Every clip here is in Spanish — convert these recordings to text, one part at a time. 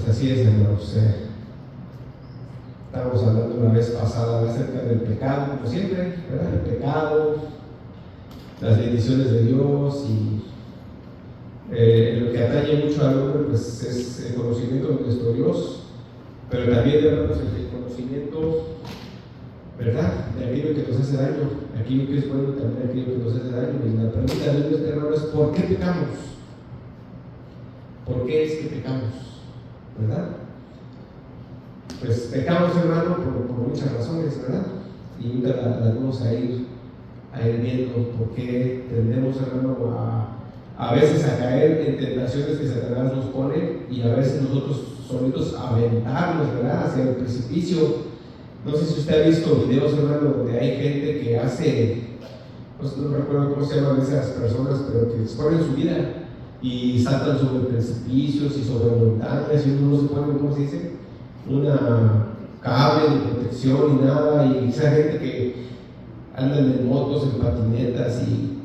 Pues así es, hermanos. Estábamos hablando la vez pasada acerca del pecado, como siempre, ¿verdad? El pecado, las bendiciones de Dios y lo que atañe mucho al hombre pues es el conocimiento de nuestro Dios, pero también, hermanos, el conocimiento, ¿verdad?, de aquello que nos hace daño, aquello que es bueno, también aquello que nos hace daño. Y la pregunta de Dios, hermanos, es ¿por qué pecamos? ¿Por qué es que pecamos? ¿Verdad? Pues pecamos, hermano, por muchas razones, ¿verdad? Y ahorita las vamos a ir viendo por qué tendemos, hermano, a veces a caer en tentaciones que Satanás nos pone y a veces nosotros solitos aventarnos, ¿verdad?, hacia el precipicio. No sé si usted ha visto videos, hermano, donde hay gente que hace, no recuerdo cómo se llaman esas personas, pero que exponen su vida y saltan sobre precipicios y sobre montañas y uno no se pone, ¿cómo se dice?, una cable de protección y nada, y esa gente que andan en motos, en patinetas y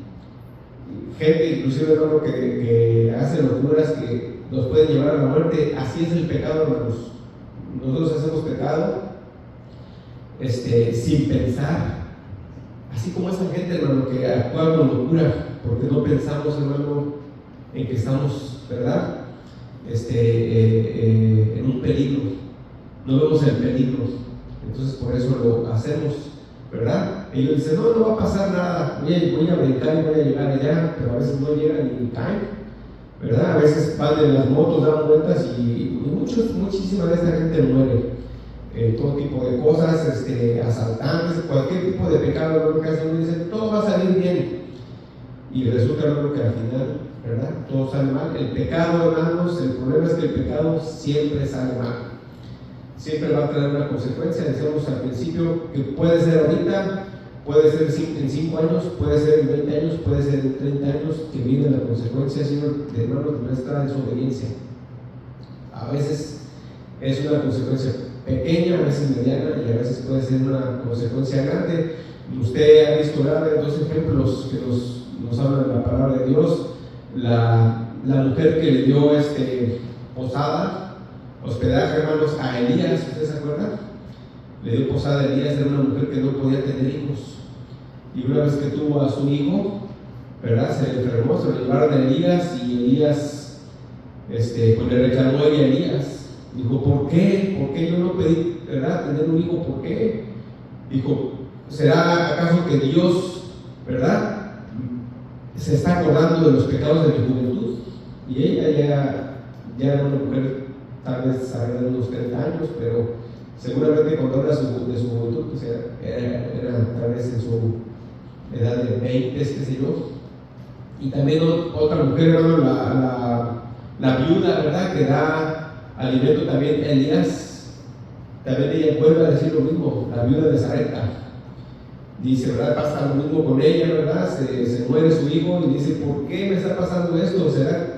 gente inclusive, hermano, que hace locuras que nos pueden llevar a la muerte. Así es el pecado, hermanos. Nosotros hacemos pecado sin pensar, así como esa gente, hermano, que actúa con locura porque no pensamos, hermano, en que estamos, ¿verdad?, en un peligro. No vemos el peligro, entonces por eso lo hacemos, ¿verdad? Ellos dicen, no va a pasar nada, voy a brincar y voy a llegar allá, pero a veces no llegan y caen, ¿verdad? A veces van en las motos, dan vueltas y muchísima de esta gente muere. Todo tipo de cosas, asaltantes, cualquier tipo de pecado, lo que hacen, dicen, todo va a salir bien. Y resulta, hermano, que al final, ¿verdad?, todo sale mal. El pecado, hermanos, el problema es que el pecado siempre sale mal. Siempre va a traer una consecuencia. Decíamos al principio que puede ser ahorita, puede ser en 5 años, puede ser en 20 años, puede ser en 30 años, que viene la consecuencia, Señor, de hermanos, de nuestra desobediencia. A veces es una consecuencia pequeña, a veces mediana y a veces puede ser una consecuencia grande. Usted ha visto, ¿verdad?, 2 ejemplos que nos hablan de la palabra de Dios. La mujer que le dio posada, hospedaje, hermanos, a Elías, ¿ustedes se acuerdan? Le dio posada a Elías, era una mujer que no podía tener hijos. Y una vez que tuvo a su hijo, ¿verdad?, se le enfermó, se lo llevaron a Elías y Elías, pues le reclamó a Elías. Dijo, ¿por qué? ¿Por qué yo no pedí, ¿verdad?, tener un hijo? ¿Por qué? Dijo, ¿será acaso que Dios, ¿verdad?, se está acordando de los pecados de mi juventud? Y ella ya era una mujer, tal vez arriba de unos 30 años, pero seguramente cuando era de su juventud, pues era tal vez en su edad de 20, qué sé yo. Y también otra mujer, hermano, la viuda, ¿verdad?, que da alimento también a Elías. También ella vuelve a decir lo mismo, la viuda de Sarepta. Dice, ¿verdad?, pasa lo mismo con ella, ¿verdad? Se muere su hijo y dice, ¿por qué me está pasando esto? ¿Será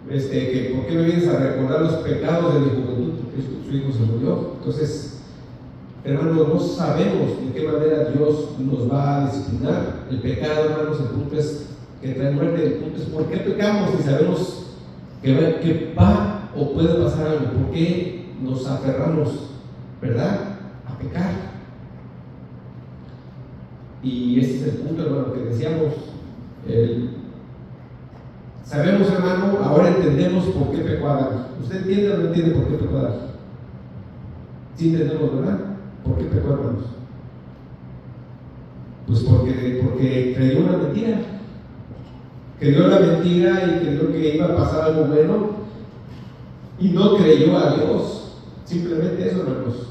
que por qué me vienes a recordar los pecados de mi juventud? Porque su hijo se murió. Entonces, hermanos, no sabemos de qué manera Dios nos va a disciplinar. El pecado, hermanos, el punto es que trae muerte. El punto es por qué pecamos si sabemos que va o puede pasar algo. ¿Por qué nos aferramos, verdad, a pecar? Y ese es el punto, hermano, que decíamos. Sabemos, hermano, ahora entendemos por qué pecó Adán. ¿Usted entiende o no entiende por qué pecó Adán? Sí entendemos, ¿verdad? ¿Por qué pecó, hermanos? Pues porque creyó una mentira. Creyó la mentira y creyó que iba a pasar algo bueno y no creyó a Dios. Simplemente eso, hermanos.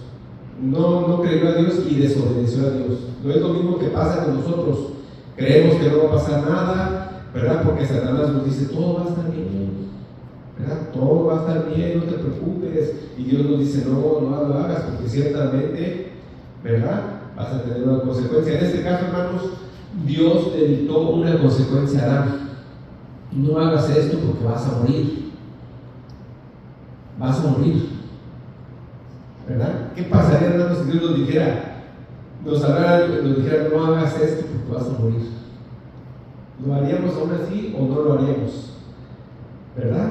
No creyó a Dios y desobedeció a Dios. No es lo mismo que pasa con nosotros. Creemos que no va a pasar nada, ¿verdad? Porque Satanás nos dice, todo va a estar bien, ¿verdad? Todo va a estar bien, no te preocupes. Y Dios nos dice, no lo hagas, porque ciertamente, ¿verdad?, vas a tener una consecuencia. En este caso, hermanos, Dios le dictó una consecuencia a Adán. No hagas esto porque vas a morir. Vas a morir, ¿verdad? ¿Qué pasaría, hermanos, si Dios nos dijera, nos dijera, no hagas esto porque vas a morir? ¿Lo haríamos aún así o no lo haríamos? ¿Verdad?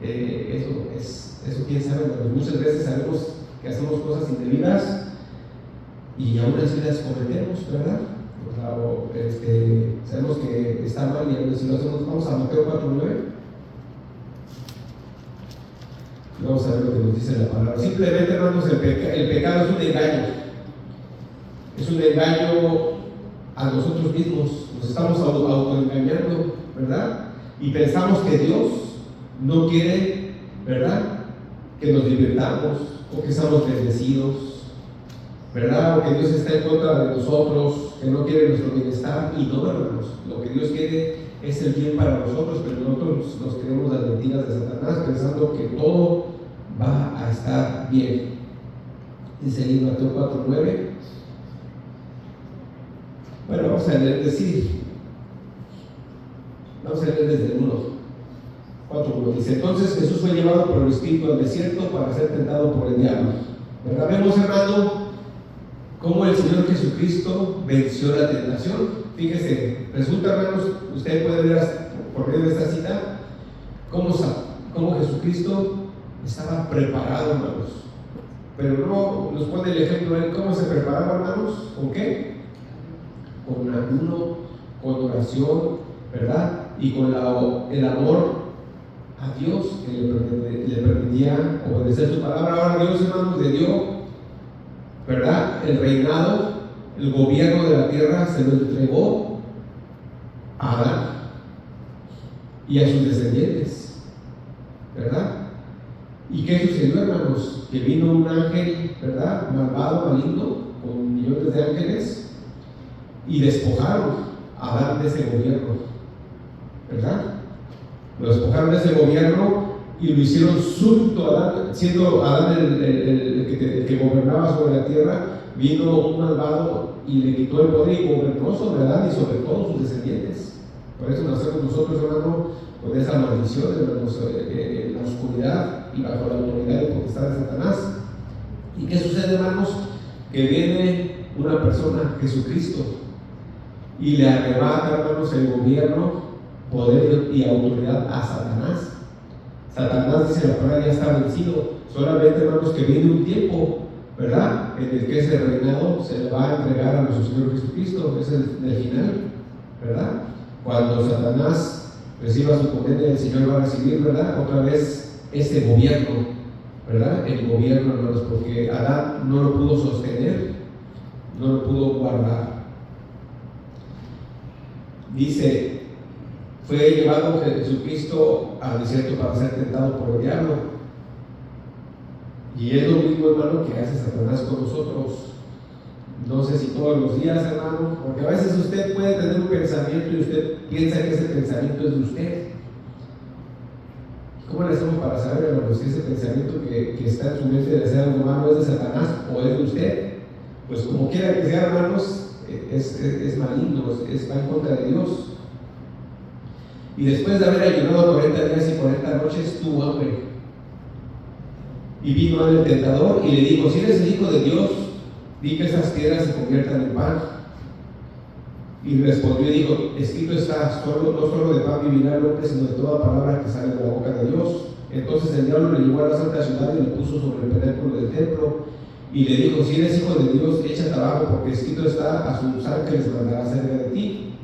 Eso Eso quién sabe, pero muchas veces sabemos que hacemos cosas indebidas y aún así las cometemos, ¿verdad? Sabemos que está mal y aún así lo hacemos. Vamos a Mateo 4:9. Vamos a ver lo que nos dice la palabra. Simplemente, hermanos, el pecado es un engaño. Es un engaño a nosotros mismos. Nos estamos autoengañando, ¿verdad? Y pensamos que Dios no quiere, ¿verdad?, que nos divirtamos o que estamos bendecidos, ¿verdad? O que Dios está en contra de nosotros, que no quiere nuestro bienestar. Y no, hermanos, lo que Dios quiere es el bien para nosotros, pero nosotros nos creemos las mentiras de Satanás pensando que todo va a estar bien. Dice en Mateo 4:9. Bueno, vamos a leer desde el 4:1. Dice: entonces Jesús fue llevado por el Espíritu al desierto para ser tentado por el diablo. ¿Verdad? Vemos, hermano, cómo el Señor Jesucristo venció la tentación. Fíjese, resulta, hermanos, usted puede ver por medio de esta cita cómo Jesucristo estaba preparado, hermanos. Pero no nos pone el ejemplo de cómo se preparaba, hermanos. ¿Con qué? Con ayuno, con oración, ¿verdad? Y con el amor a Dios, que le permitía obedecer su palabra. Ahora Dios, hermanos, le dio, ¿verdad?, el reinado, el gobierno de la tierra, se lo entregó a Adán y a sus descendientes, ¿verdad? ¿Y qué sucedió, hermanos? Que vino un ángel, ¿verdad?, malvado, maligno, con millones de ángeles, y despojaron a Adán de ese gobierno, ¿verdad? Lo despojaron de ese gobierno y lo hicieron súbdito a Adán, siendo Adán el que gobernaba sobre la tierra. Vino un malvado y le quitó el poder y gobernó sobre Adán y sobre todos sus descendientes. Por eso nacemos nosotros, hermano, con esa maldición, hermanos, en la oscuridad y bajo la autoridad y potestad de Satanás. ¿Y qué sucede, hermanos? Que viene una persona, Jesucristo, y le arrebata, hermanos, el gobierno, poder y autoridad a Satanás. Satanás, dice la palabra, ya está vencido. Solamente, hermanos, que viene un tiempo, ¿verdad?, en el que ese reinado se le va a entregar a nuestro Señor Jesucristo. Es el final, ¿verdad? Cuando Satanás reciba su condena, el Señor va a recibir, ¿verdad?, otra vez ese gobierno, ¿verdad? El gobierno, hermanos, porque Adán no lo pudo sostener, no lo pudo guardar. Dice: fue llevado Jesucristo al desierto para ser tentado por el diablo. Y es lo mismo, hermano, que hace Satanás con nosotros. No sé si todos los días, hermano, porque a veces usted puede tener un pensamiento y usted piensa que ese pensamiento es de usted. ¿Cómo le hacemos para saber, hermano, si ese pensamiento que está en su mente de hacer algo malo es de Satanás o es de usted? Pues como quiera que sea, hermanos, es maligno, va en contra de Dios. Y después de haber ayunado 40 días y 40 noches, tuvo hambre. Y vino al tentador y le dijo: si eres el Hijo de Dios, di que esas piedras se conviertan en pan. Y respondió y dijo: escrito está, no solo de pan vivirá el hombre, sino de toda palabra que sale de la boca de Dios. Entonces el diablo le llevó a la santa ciudad y le puso sobre el pináculo del templo y le dijo: si eres Hijo de Dios, échate abajo, porque escrito está, a sus ángeles mandará cerca de ti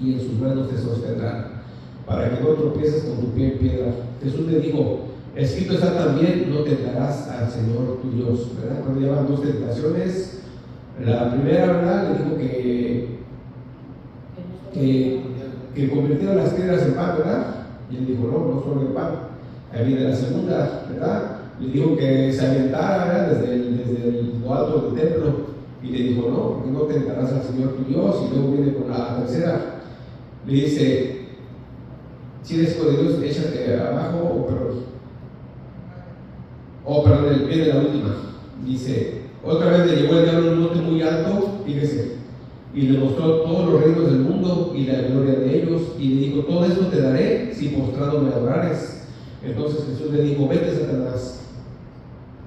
y en sus manos te sostendrán, para que no tropieces con tu pie en piedra. Jesús le dijo: escrito está también, no tentarás al Señor tu Dios, ¿verdad? Cuando llevan dos tentaciones, la primera, ¿verdad?, le dijo que convirtiera las piedras en pan, ¿verdad? Y él dijo: no solo en pan. Ahí viene la segunda, ¿verdad? Le dijo que se aventara, ¿verdad?, desde lo alto del templo, y le dijo: no, porque no tentarás al Señor tu Dios. Y luego viene con la tercera, le dice: si eres Hijo de Dios, échate abajo, perdón, viene la última. Dice: otra vez le llevó el diablo a un monte muy alto, fíjese, y le mostró todos los reinos del mundo y la gloria de ellos, y le dijo: todo esto te daré si postrado me adorares. Entonces Jesús le dijo: vete, Satanás,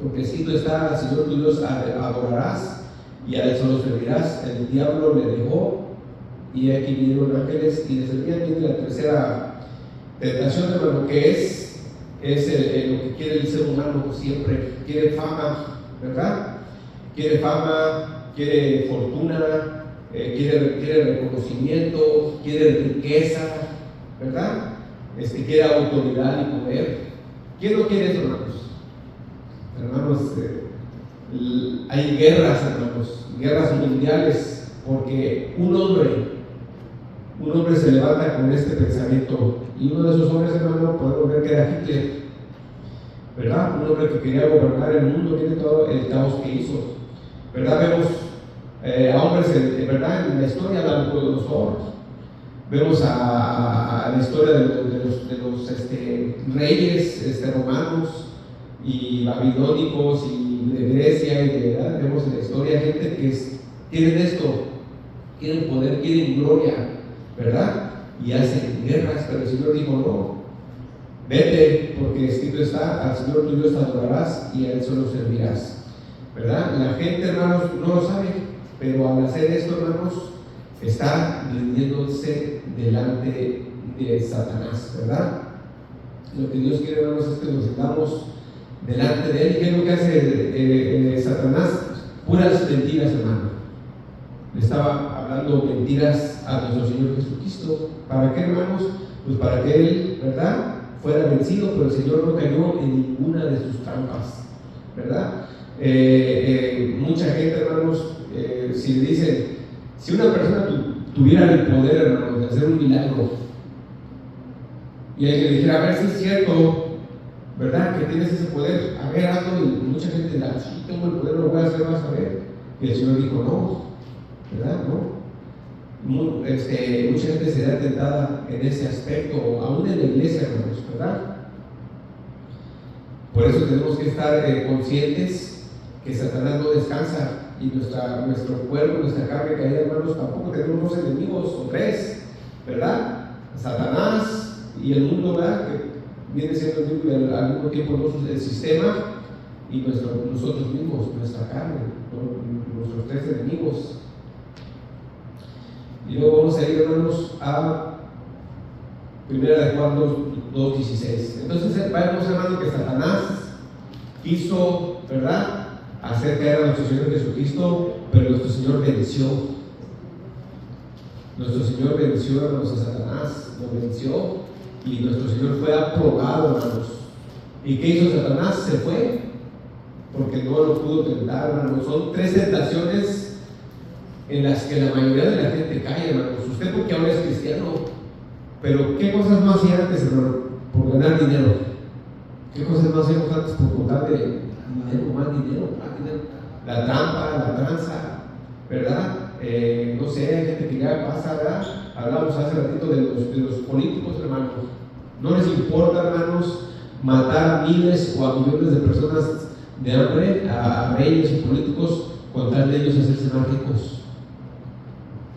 porque escrito está, al Señor tu Dios adorarás y a él solo servirás. El diablo le dejó, y aquí vinieron ángeles y le servían. Viene la tercera tentación, hermano, que es es lo que quiere el ser humano siempre. Quiere fama, ¿verdad? Quiere fama, quiere fortuna, quiere reconocimiento, quiere riqueza, ¿verdad? Quiere autoridad y poder. ¿Quién no quiere eso, hermanos? Hermanos, hay guerras, hermanos, guerras mundiales, porque un hombre se levanta con este pensamiento, y uno de esos hombres, hermano, podemos ver que era Hitler, ¿verdad? Un hombre que quería gobernar el mundo. Tiene todo el caos que hizo, ¿verdad? Vemos a hombres, ¿verdad? En la historia de Nabucodonosor, vemos a la historia de los reyes romanos y babilónicos y de Grecia y de verdad. Vemos en la historia gente que tienen esto, quieren poder, quieren gloria, ¿verdad? Y hacen guerras, pero el Señor dijo no, vete, porque escrito está: al Señor tu Dios adorarás y a Él solo servirás, ¿verdad? La gente, hermanos, no lo sabe, pero al hacer esto, hermanos, está rindiéndose delante de Satanás, ¿verdad? Lo que Dios quiere, hermanos, es que nos sentamos delante de Él. ¿Qué es lo que hace Satanás? Puras mentiras, hermano. Le estaba hablando mentiras a nuestro Señor Jesucristo. ¿Para qué, hermanos? Pues para que Él, ¿verdad?, fuera vencido, pero el Señor no cayó en ninguna de sus trampas, ¿verdad? Mucha gente, hermanos, si le dicen, si una persona tuviera el poder, hermanos, de hacer un milagro, y alguien le dijera, a ver si es cierto, ¿verdad?, que tienes ese poder, a ver, hazlo, y mucha gente dirá, sí, tengo el poder, lo voy a hacer, vas a ver. Y el Señor dijo, no, ¿verdad? No. Mucha gente será tentada en ese aspecto, aún en la iglesia, hermanos, ¿verdad? Por eso tenemos que estar conscientes que Satanás no descansa, y nuestro cuerpo, nuestra carne caída, hermanos, tampoco tenemos dos enemigos o tres, ¿verdad? Satanás y el mundo, ¿verdad?, que viene siendo el mismo, al mismo tiempo el sistema, y nosotros mismos, nuestra carne, nuestros tres enemigos. Y luego vamos a ir, hermanos, a 1 Juan 2:16. Entonces vemos, hermanos, que Satanás quiso, ¿verdad?, hacer caer a nuestro Señor Jesucristo, pero nuestro Señor venció. Nuestro Señor venció, hermanos, a Satanás, lo venció, y nuestro Señor fue aprobado, hermanos. ¿Y qué hizo Satanás? Se fue, porque no lo pudo tentar, hermanos. Son tres tentaciones en las que la mayoría de la gente cae, hermanos. Usted, porque ahora es cristiano, pero ¿qué cosas no hacía antes, hermano? Por ganar dinero. ¿Qué cosas no hacíamos antes por contar de dinero, más dinero? La trampa, la tranza, ¿verdad? No sé, hay gente que ya pasa, ¿verdad? Hablamos hace ratito de los políticos, hermanos. No les importa, hermanos, matar a miles o a millones de personas de hambre, a reyes y políticos, con tal de ellos hacerse más ricos.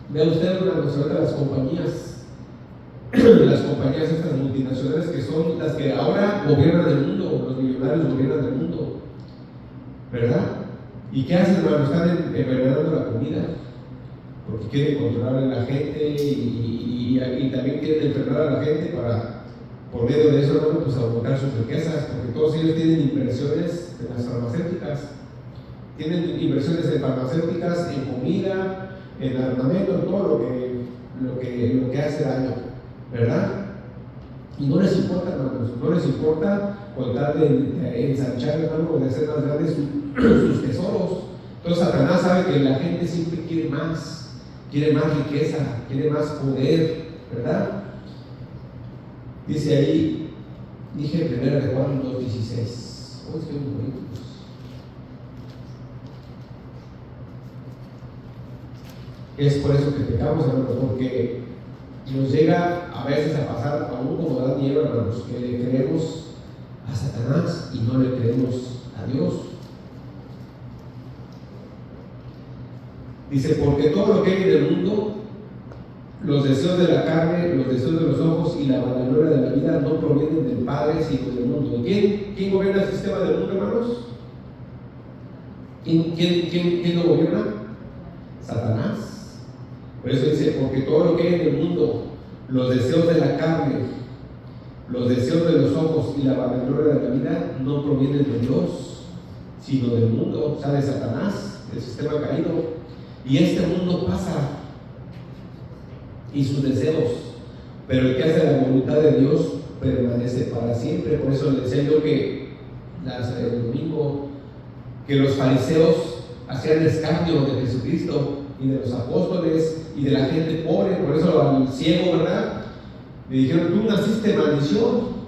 Vea usted, hermanos, ahorita las compañías estas multinacionales, que son las que ahora gobiernan el mundo, los millonarios gobiernan el mundo, ¿verdad? ¿Y qué hacen, hermanos? Están envenenando la comida, porque quieren controlar a la gente, y también quieren enfermar a la gente para, por medio de eso, hermanos, pues aumentar sus riquezas, porque todos ellos tienen inversiones en las farmacéuticas, tienen inversiones en farmacéuticas, en comida, en armamento, en todo lo que hace daño, ¿verdad? Y no les importa, hermanos, no les importa con tal de ensanchar, hermano, de hacer más grandes sus tesoros. Entonces Satanás sabe que la gente siempre quiere más riqueza, quiere más poder, ¿verdad? Dice ahí, dije 1 Juan 2:16. Oh, es que muy bonito. Es por eso que pecamos, hermanos, porque nos llega a veces a pasar, aún como Adán y Eva, hermanos, que le creemos a Satanás y no le creemos a Dios. Dice, porque todo lo que hay en el mundo, los deseos de la carne, los deseos de los ojos y la vanagloria de la vida, no provienen del Padre, sino del mundo. ¿Y quién gobierna el sistema del mundo, hermanos? ¿Quién lo gobierna? Satanás. Por eso dice, porque todo lo que hay en el mundo, los deseos de la carne, los deseos de los ojos y la vanagloria de la vida no provienen de Dios, sino del mundo, o sea, de Satanás, del sistema caído. Y este mundo pasa y sus deseos, pero el que hace la voluntad de Dios permanece para siempre. Por eso les decía yo que el domingo, que los fariseos hacían escarnio de Jesucristo y de los apóstoles y de la gente pobre. Por eso al ciego, ¿verdad?, le dijeron: tú naciste maldición,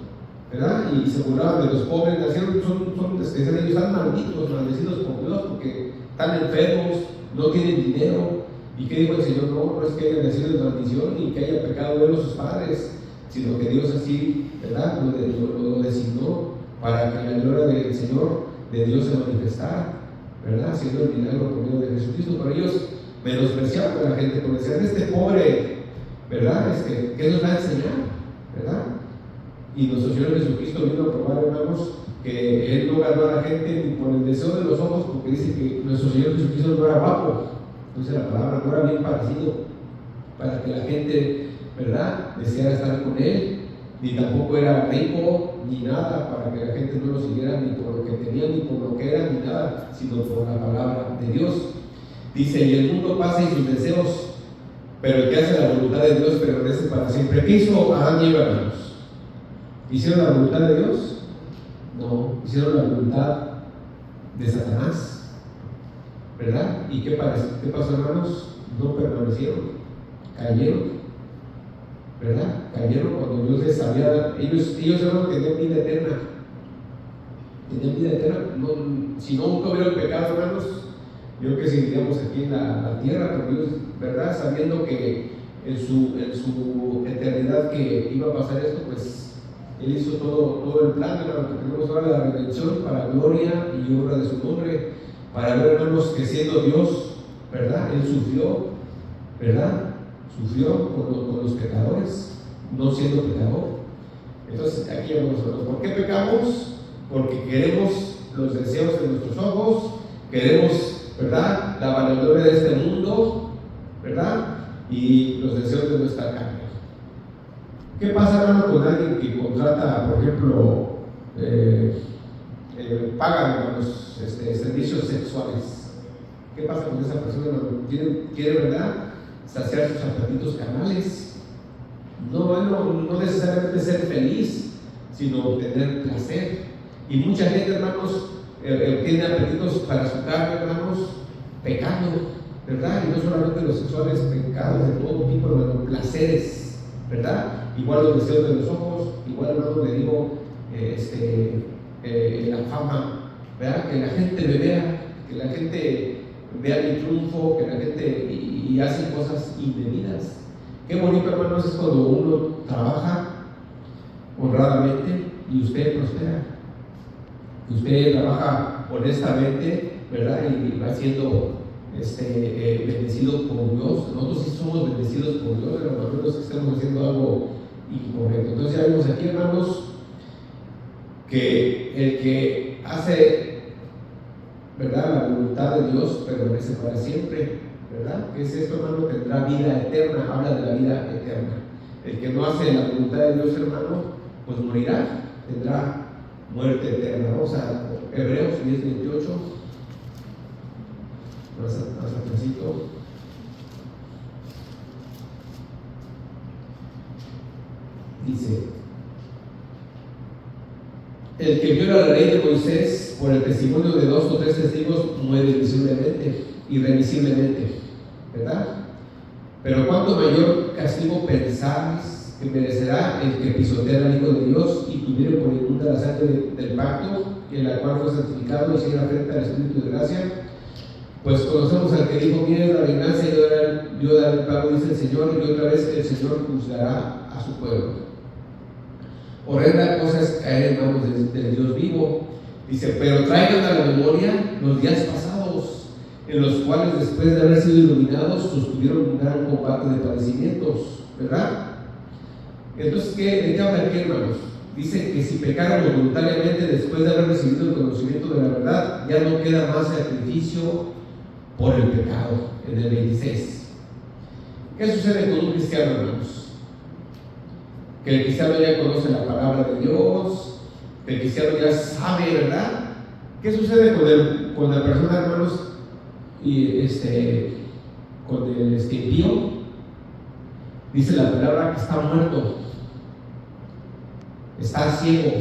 ¿verdad? Y se burlaban de los pobres. Nacieron, decían ellos, están malditos, maldecidos por Dios, porque están enfermos, no tienen dinero. ¿Y qué dijo el Señor? No es que hayan nacido en maldición y que haya pecado de sus padres, sino que Dios así, ¿verdad?, lo designó para que la gloria del Señor, de Dios, se manifestara, ¿verdad?, haciendo el milagro por medio de Jesucristo. Pero ellos menospreciaban a la gente, porque decían: este pobre, ¿verdad?, ¿qué nos va a enseñar? ¿Verdad? Y nuestro Señor Jesucristo vino a probar, hermanos, que Él no ganó a la gente ni por el deseo de los ojos, porque dice que nuestro Señor Jesucristo no era guapo, entonces la palabra no era bien parecido, para que la gente, ¿verdad?, deseara estar con Él, ni tampoco era rico, ni nada, para que la gente no lo siguiera ni por lo que tenía, ni por lo que era, ni nada, sino por la palabra de Dios. Dice: y el mundo pasa y sus deseos, pero el que hace la voluntad de Dios permanece para siempre. ¿Qué hizo Adán y Eva, hermanos? ¿Hicieron la voluntad de Dios? No, hicieron la voluntad de Satanás, ¿verdad? ¿Y qué pasó, hermanos? No permanecieron, cayeron, ¿verdad? Cayeron cuando Dios les había. Ellos hermanos, tenían vida eterna. Tenían vida eterna. No, si no nunca hubiera pecado, hermanos, yo creo que seguiríamos aquí en la tierra, pero Dios, ¿verdad?, sabiendo que en su eternidad que iba a pasar esto, pues Él hizo todo el plan, hermano, que tenemos ahora, la redención para gloria y honra de su nombre, para ver, hermanos, que siendo Dios, ¿verdad?, Él sufrió, ¿verdad?, sufrió con los pecadores, no siendo pecador. Entonces aquí vamos a ver, ¿por qué pecamos? Porque queremos los deseos de nuestros ojos, queremos, ¿verdad?, la vanagloria de este mundo, ¿verdad?, y los deseos de nuestra carne. ¿Qué pasa, hermano, con alguien que contrata, por ejemplo, paga, hermanos, servicios sexuales? ¿Qué pasa con esa persona, hermano? ¿Quiere, verdad?, saciar sus apetitos carnales? No necesariamente ser feliz, sino tener placer. Y mucha gente, hermanos, tiene apetitos para su carne, hermanos, pecando, ¿verdad? Y no solamente los sexuales, pecados de todo tipo, hermano, placeres, ¿verdad? Igual los deseos de los ojos, igual, hermano, le digo, la fama, ¿verdad? Que la gente me vea, que la gente vea mi triunfo, que la gente y hace cosas indebidas. Qué bonito, hermanos, es cuando uno trabaja honradamente y usted prospera. Usted trabaja honestamente, ¿verdad?, y va siendo bendecido por Dios. Nosotros sí somos bendecidos por Dios, hermanos, no es que estemos haciendo algo incorrecto. Entonces ya vemos aquí, hermanos, que el que hace, ¿verdad?, la voluntad de Dios permanece para siempre, ¿verdad? ¿Qué es esto, hermano? Tendrá vida eterna, habla de la vida eterna. El que no hace la voluntad de Dios, hermano, pues morirá, tendrá muerte eterna. Vamos a Hebreos 10:28. Más atrásito. Dice: el que viola la ley de Moisés por el testimonio de 2 o 3 testigos muere irremisiblemente, ¿verdad? Pero cuánto mayor castigo pensáis que merecerá el que pisotea al Hijo de Dios y tuviere por inmunda la sangre del pacto, en la cual fue santificado y sigue la frente al Espíritu de gracia. Pues conocemos al que dijo: mire la venganza y yo daré el pago, dice el Señor, y otra vez el Señor juzgará a su pueblo. Horrenda cosa es caer en manos del Dios vivo. Dice: pero traigan a la memoria los días pasados, en los cuales, después de haber sido iluminados, sostuvieron un gran combate de padecimientos, ¿verdad? Entonces, ¿de qué habla aquí, hermanos? Dice que si pecáramos voluntariamente después de haber recibido el conocimiento de la verdad, ya no queda más sacrificio por el pecado. En el 26. ¿Qué sucede con un cristiano, hermanos? que el cristiano ya conoce la palabra de Dios, que el cristiano ya sabe, ¿verdad? ¿Qué sucede con la persona, hermanos, y con el impío? Dice la palabra que está muerto, está ciego,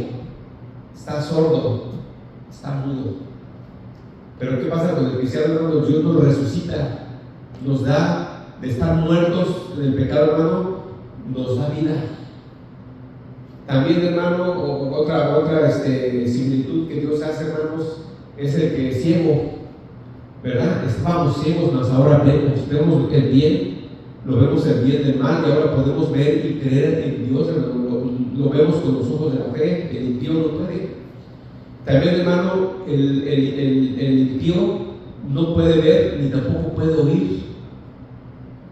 está sordo, está mudo. Pero ¿qué pasa con el cristiano, hermano? Dios nos resucita, nos da de estar muertos en el pecado, hermano, nos da vida. También, hermano, otra similitud que Dios hace, hermanos, es el que es ciego, ¿verdad? Estábamos ciegos, mas ahora vemos el bien, lo vemos el bien del mal, y ahora podemos ver y creer en Dios, lo vemos con los ojos de la fe. El impío no puede. También, hermano, el impío no puede ver ni tampoco puede oír.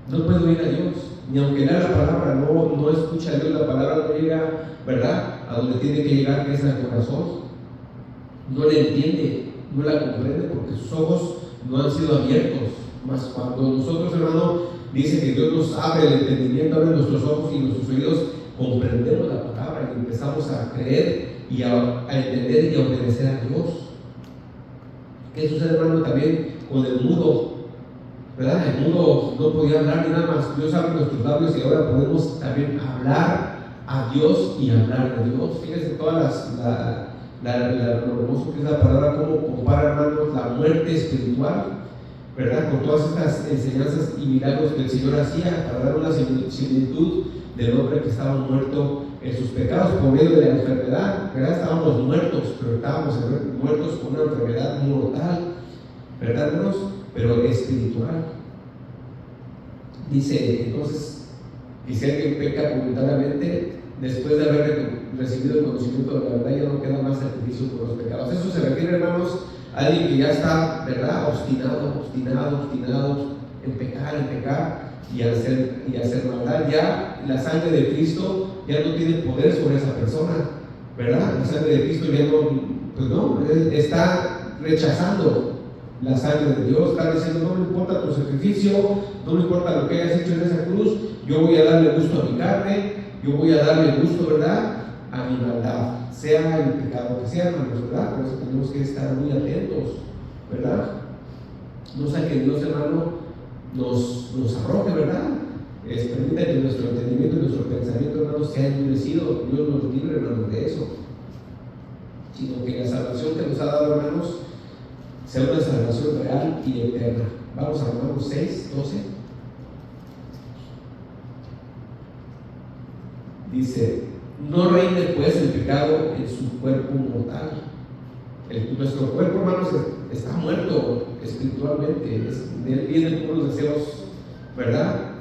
No puede oír a Dios, ni aunque lea la palabra, no escucha a Dios, la palabra no llega, ¿verdad?, a donde tiene que llegar, que es al corazón. No le entiende, no la comprende, porque sus ojos no han sido abiertos. Mas cuando nosotros, hermano, dice que Dios nos abre el entendimiento, abre nuestros ojos y nuestros oídos, comprendemos la palabra y empezamos a creer y a entender y a obedecer a Dios. ¿Qué sucede, hermano, también con el mudo? ¿Verdad? El mudo no podía hablar ni nada más. Dios abre nuestros labios y ahora podemos también hablar a Dios y hablar de Dios. Fíjense todas lo hermoso que es la palabra, cómo compara, hermanos, la muerte espiritual, ¿verdad?, con todas estas enseñanzas y milagros que el Señor hacía para dar una similitud del hombre que estaba muerto en sus pecados por medio de la enfermedad, ¿verdad? Estábamos muertos, pero estábamos muertos con una enfermedad mortal, ¿verdad, hermanos? Pero espiritual. Dice, entonces, que si alguien peca voluntariamente, después de haber recibido el conocimiento de la verdad, ya no queda más sacrificio por los pecados. Eso se refiere, hermanos, a alguien que ya está, ¿verdad?, obstinado en pecar y hacer maldad. Ya la sangre de Cristo ya no tiene poder sobre esa persona, ¿verdad? La sangre de Cristo ya él está rechazando la sangre de Dios, está diciendo: no me importa tu sacrificio, no me importa lo que hayas hecho en esa cruz, yo voy a darle gusto a mi carne, yo voy a darle gusto, ¿verdad?, a mi maldad, sea el pecado que sea, hermanos, ¿verdad? Por eso tenemos que estar muy atentos, ¿verdad? No sea que Dios, hermano, nos arroje, ¿verdad? Permita que nuestro entendimiento y nuestro pensamiento, hermanos, sea endurecido. Dios nos libre, hermanos, de eso, sino que la salvación que nos ha dado, hermanos, sea una salvación real y eterna. Vamos a Romanos 6, 12. Dice: no reine pues el pecado en su cuerpo mortal. Nuestro cuerpo, hermanos, está muerto espiritualmente. De él vienen todos los deseos, ¿verdad?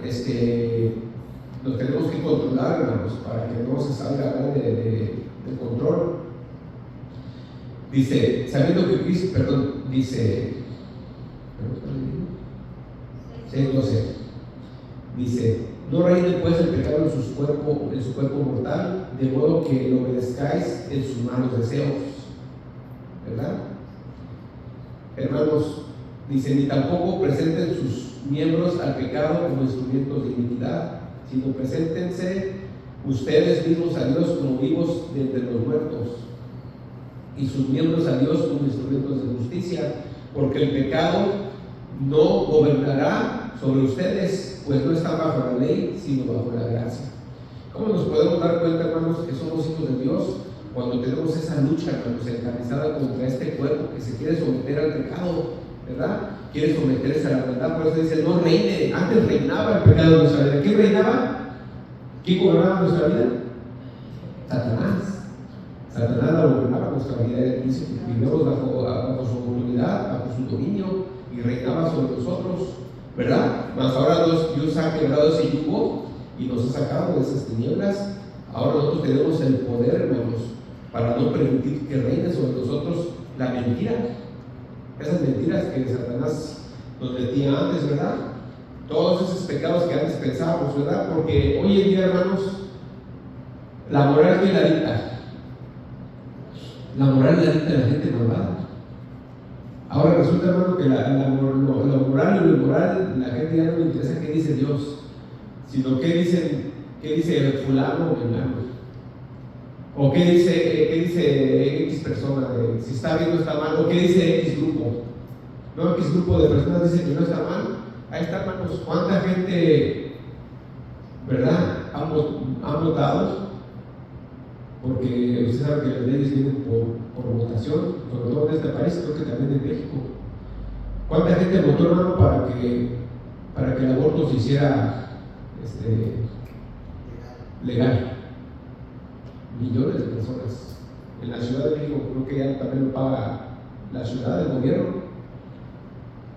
Los tenemos que controlar, hermanos, para que no se salga de control. Dice, sabiendo que Cristo, dice 6:12, dice: no reine pues el pecado en su cuerpo mortal, de modo que lo obedezcáis en sus malos deseos, ¿verdad? Hermanos, dice: ni tampoco presenten sus miembros al pecado como instrumentos de iniquidad, sino preséntense ustedes mismos a Dios como vivos de entre los muertos, y sus miembros a Dios como instrumentos de justicia, porque el pecado no gobernará sobre ustedes, pues no están bajo la ley, sino bajo la gracia. ¿Cómo nos podemos dar cuenta, hermanos, que somos hijos de Dios? Cuando tenemos esa lucha, hermanos, encarnizada contra este cuerpo que se quiere someter al pecado, ¿verdad? Quiere someterse a la verdad. Por eso dice: no reine. Antes reinaba el pecado en nuestra vida. ¿Quién reinaba? ¿Quién gobernaba nuestra vida? Satanás la gobernaba nuestra vida. Dice que vivimos bajo su autoridad, bajo su dominio, y reinaba sobre nosotros, ¿verdad? Mas ahora Dios ha quebrado ese yugo y nos ha sacado de esas tinieblas. Ahora nosotros tenemos el poder, hermanos, para no permitir que reine sobre nosotros la mentira. Esas mentiras que Satanás nos metía antes, ¿verdad? Todos esos pecados que antes pensábamos, ¿verdad? Porque hoy en día, hermanos, la moral que la dicta. La moral la dicta la gente malvada. Ahora resulta, hermano, que la moral y lo inmoral, la gente ya no le interesa qué dice Dios, sino qué dice fulano o vengano. ¿O qué dice X persona? Si está bien o está mal. ¿O qué dice X grupo? No, X grupo de personas dice que no está mal. Ahí está, hermanos. ¿Cuánta gente, verdad, han votado? Porque usted sabe que las leyes vienen por votación, sobre todo en este país, creo que también en México. ¿Cuánta gente votó, hermano, para que el aborto se hiciera legal? Millones de personas. En la Ciudad de México creo que ya también lo paga la ciudad, el gobierno.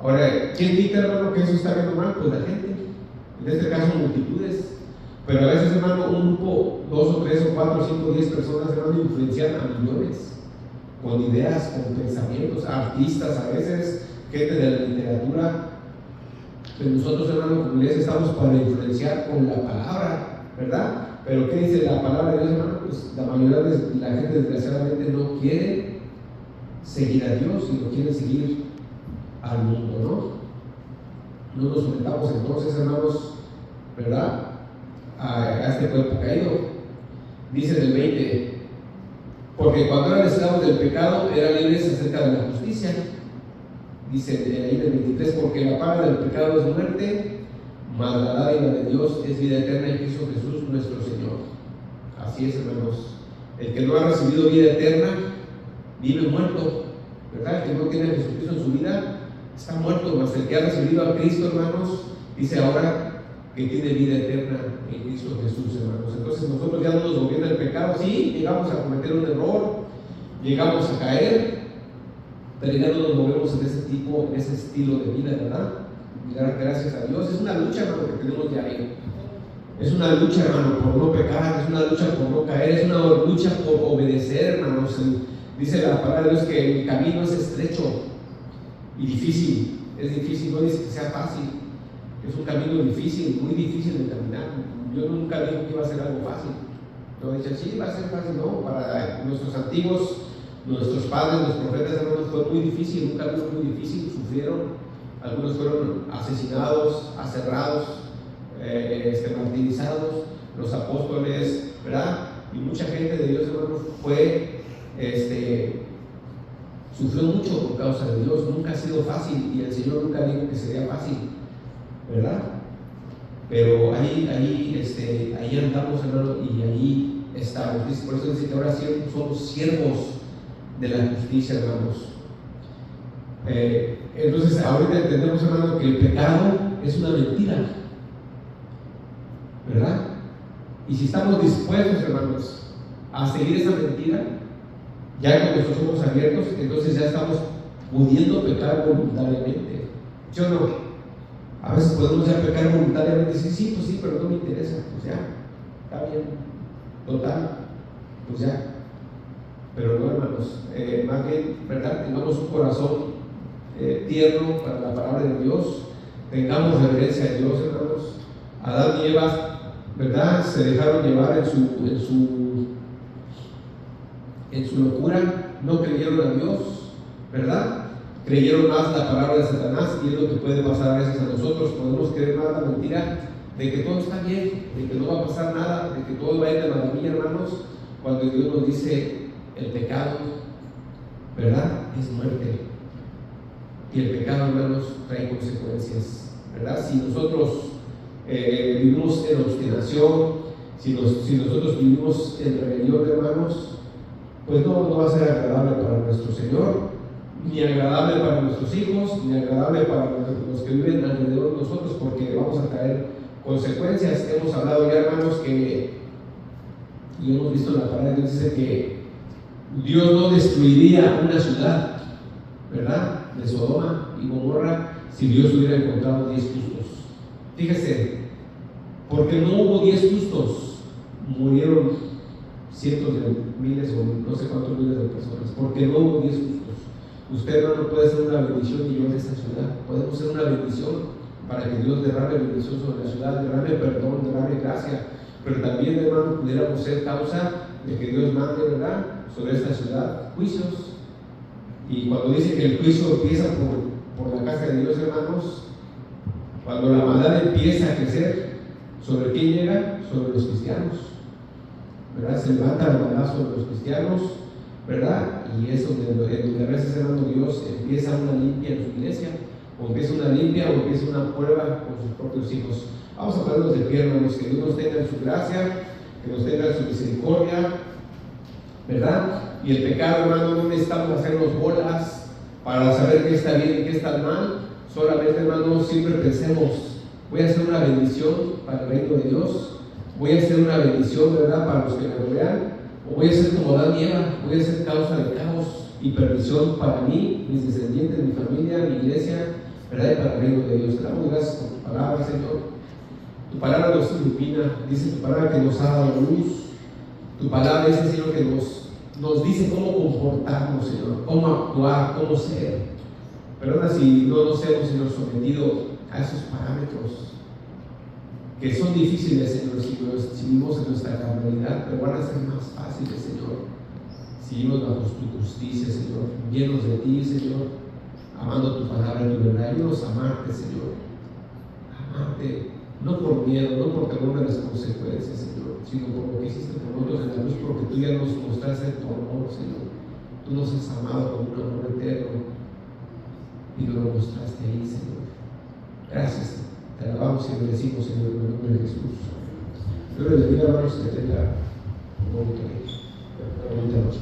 Ahora, ¿quién dice, hermano, que eso está viendo mal? Pues la gente. En este caso, multitudes. Pero a veces, hermano, un grupo, 2 o 3 o 4 o 5 o 10 personas, hermano, influencian a millones con ideas, con pensamientos, artistas, a veces gente de la literatura. Pero nosotros, hermano, como iglesia, estamos para influenciar con la palabra, ¿verdad? Pero ¿qué dice la palabra de Dios, hermano? Pues la mayoría de la gente, desgraciadamente, no quiere seguir a Dios, sino quiere seguir al mundo, ¿no? No nos sometamos entonces, hermanos, ¿verdad?, a este cuerpo caído. Dice en el 20: porque cuando eran esclavos del pecado eran libres acerca de la justicia. Dice ahí en el 23: porque la paga del pecado es muerte, mas la dádiva de Dios es vida eterna en Cristo Jesús nuestro Señor. Así es, hermanos. El que no ha recibido vida eterna vive muerto, ¿verdad? El que no tiene a Jesucristo en su vida está muerto, mas el que ha recibido a Cristo, hermanos, dice ahora que tiene vida eterna en Cristo Jesús, hermanos. Entonces nosotros ya no nos gobierna el pecado. Sí, llegamos a cometer un error, llegamos a caer, pero ya no nos movemos en ese tipo, en ese estilo de vida, ¿verdad? Gracias a Dios. Es una lucha, hermano, que tenemos diario. Es una lucha, hermano, por no pecar, es una lucha por no caer, es una lucha por obedecer, hermanos. Dice la palabra de Dios que el camino es estrecho y difícil. Es difícil, no dice que sea fácil. Es un camino difícil, muy difícil de caminar. Yo nunca dije que iba a ser algo fácil. Yo decía, sí, va a ser fácil. No, para nuestros antiguos, nuestros padres, los profetas, hermanos, fue muy difícil, un camino muy difícil. Sufrieron, algunos fueron asesinados, aserrados, martirizados, los apóstoles, ¿verdad? Y mucha gente de Dios, hermanos, sufrió mucho por causa de Dios. Nunca ha sido fácil y el Señor nunca dijo que sería fácil, ¿verdad? Pero ahí andamos, hermano, y ahí estamos. Por eso dice que ahora somos siervos de la justicia, hermanos. Entonces, ahorita entendemos, hermano, que el pecado es una mentira, ¿verdad? Y si estamos dispuestos, hermanos, a seguir esa mentira, ya con nuestros ojos abiertos, entonces ya estamos pudiendo pecar voluntariamente. ¿Sí o no? A veces podemos ya pecar voluntariamente y decir, sí, pues sí, pero no me interesa. Pues ya, está bien, total, pues ya. Pero no, hermanos, más bien, ¿verdad? Tengamos un corazón tierno para la palabra de Dios, tengamos reverencia a Dios, hermanos. Adán y Eva, ¿verdad?, se dejaron llevar en su locura, no creyeron a Dios, ¿verdad? Creyeron más la palabra de Satanás, y es lo que puede pasar a veces a nosotros. Podemos creer más la mentira de que todo está bien, de que no va a pasar nada, de que todo va a ir de maravilla, hermanos, cuando Dios nos dice el pecado, ¿verdad?, es muerte. Y el pecado, hermanos, trae consecuencias, ¿verdad? Si nosotros vivimos en obstinación, si nosotros vivimos en rebelión, hermanos, pues no va a ser agradable para nuestro Señor, ni agradable para nuestros hijos, ni agradable para los que viven alrededor de nosotros, porque vamos a traer consecuencias. Hemos hablado ya, hermanos, y hemos visto en la palabra de Dios, dice que Dios no destruiría una ciudad, ¿verdad?, de Sodoma y Gomorra, si Dios hubiera encontrado 10 justos. Fíjese, porque no hubo 10 justos, murieron cientos de miles o no sé cuántos miles de personas, porque no hubo 10 justos. Usted, hermano, puede ser una bendición y yo en esta ciudad. Podemos ser una bendición para que Dios derrame bendición sobre la ciudad, derrame perdón, derrame gracia. Pero también, hermano, pudiéramos ser causa de que Dios mande, ¿verdad?, sobre esta ciudad juicios. Y cuando dice que el juicio empieza por la casa de Dios, hermanos, cuando la maldad empieza a crecer, ¿sobre quién llega? Sobre los cristianos. ¿verdad? Se levanta el balazo de los cristianos, ¿verdad? Y es donde a veces, hermano, Dios empieza una limpia en su iglesia, o empieza una limpia, o empieza una prueba con sus propios hijos. Vamos a ponernos de pie, hermanos, que Dios nos tenga en su gracia, que nos tenga en su misericordia, ¿verdad? Y el pecado, hermano, no necesitamos hacernos bolas para saber qué está bien y qué está mal. Solamente, hermano, siempre pensemos, voy a hacer una bendición para el reino de Dios, voy a hacer una bendición, ¿verdad?, para los que me rodean, o voy a ser como Adán y Eva, voy a ser causa de caos y perdición para mí, mis descendientes, mi familia, mi iglesia, ¿verdad?, y para el reino de Dios. Te damos gracias por tu palabra, Señor. Tu palabra nos ilumina, dice tu palabra que nos ha dado luz. Tu palabra dice, Señor, que nos dice cómo comportarnos, Señor, cómo actuar, cómo ser. Perdona si no nos hemos, Señor, sometido a esos parámetros que son difíciles, Señor, si vivimos en nuestra carnalidad, pero van a ser más fáciles, Señor, si vivimos bajo tu justicia, Señor, llenos de ti, Señor, amando tu palabra y tu verdad. Ayúdanos a amarte, Señor, amarte, no por miedo, no por temor de las consecuencias, Señor, sino por lo que hiciste por nosotros en la luz, porque tú ya nos mostraste tu amor, Señor. Tú nos has amado con un amor eterno y nos lo mostraste ahí, Señor. Gracias, te alabamos y bendecimos, Señor, en el nombre de Jesús. Dios les bendiga, hermanos, que tenga un bonito día, una bonita noche.